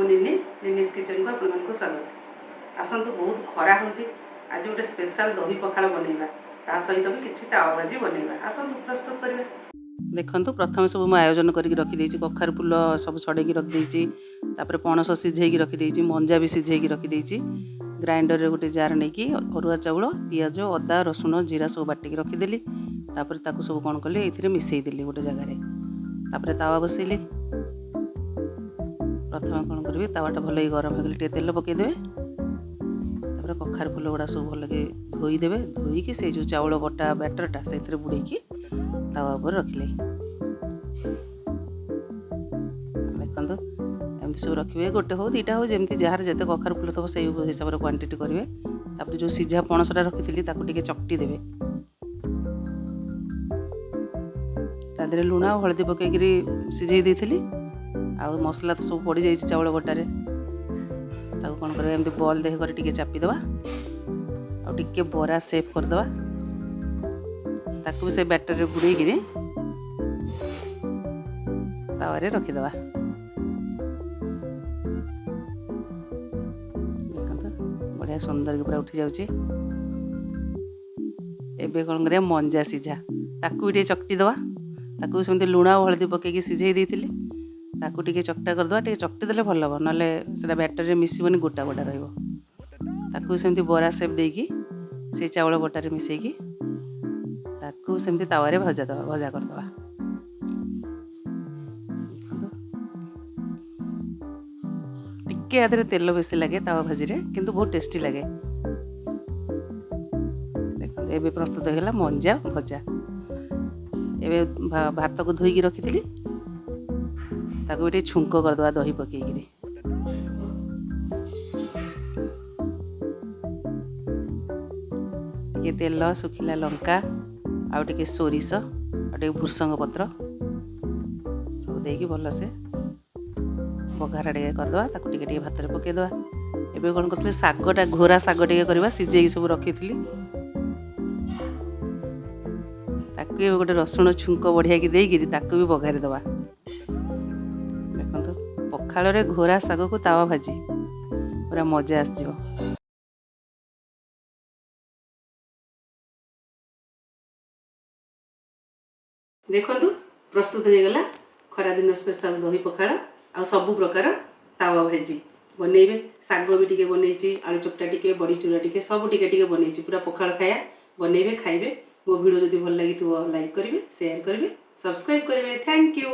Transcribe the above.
निनिस kitchen को आपको स्वागत। आसतु बहुत खरा हो आज गोटे स्पेशल दही पखाड़ बनइबा ता सहित भी किसी तावा भाजी बनइबा आसतु प्रस्तुत करबा। देखंतु प्रथम सब मु आयोजन करके रखी देछि कखार फूल सब छड़ेकी रखी देछि तापर पणस सिझेकी रखी देछि मंजा भी सिझेकी रखी देछि ग्राइंडर रे गोटे जार नेकी अरुआ चाउल पियाज अदा रसुण जीरा सब बाटिकी रखी देली तापर ताकू सब कोन करले एथिरे मिसई देली गोटे जगह रे तापर तावा बसैली प्रथम कौन करेंगे तावाटा भल गरम हो टे तेल पकईदे तापर कखार फूल गुड़ा सब भल धोईदे धोईकी से जो चाउल बटा बैटरटा से बुड़ेकी तावा पर रखिले देखो एमती सब रखिए गोटे हो दीटा हो जमी जार जिते कखार फूल थो से हिसाब से क्वांटिटी करेंगे तापर जो सीझा पणसटा रखी टे चकटी देवे तादे लुण हलदी पकईकरी सीझे देती आउ मसला तो सब पड़ जाइए चाउल बटारे ताको कौन कर एमती बॉल देख कर टिके चापीदे आउ टिके बरा सेप करदे ताकू से बैटर रे बुड़ेकी तावारे रखीदे बढ़िया सुंदर पूरा उठी जाऊँच एबे कौन कर मंजा सीझा ताकू भी चकटी दवा ताकू सेमती लुण हलदी पकईकी सीझे देती ताकू टिके चकटा करदे टिके चकटी देले भल हम ना बैटर रे मिसबनी गोटा गोटा रही सेमती बरा सेप देकी से चाउल बटारे मिसेकी ताकू सेमती तावारे भजा करदे टिके आधे तेल बेसी लगे तावा भाजी रे किंतु बहुत टेस्टी लगे। देखो प्रस्तुत होगा मंजा भजा एबे भात को धोईकी रखी ताको भी छुंक करदे दही पकईकरी टे तेल सुखिला लंका आउ टे सोरिष आउ भृसंग पत्र सब देकी भल से बघारा टे करदे ताको टे भात में पकईदे एबे कौन करते सागटा घोरा साग टे करवा सिझे सब रखी ताकू गोटे रसुण छुंक बढ़िया की देकी ताकू भी बघारी दवा पखाड़ रे घोरा साग को तावा भाजी पूरा मजा आसजिवो। देखंतु प्रस्तुत हो गला खरा दिन स्पेशल दही पखाड़ आ सब प्रकार तावा भाजी बनइबे साग भी टिके बनइछि आलू चकटा टिके बड़ी चूरा टिके सब टिके बनइछि पूरा पखाड़ खाया बनइबे खाइबे। मो वीडियो जदि भल लागिथिबो लाइक करिवे शेयर करिवे सब्सक्राइब करिवे। Thank you.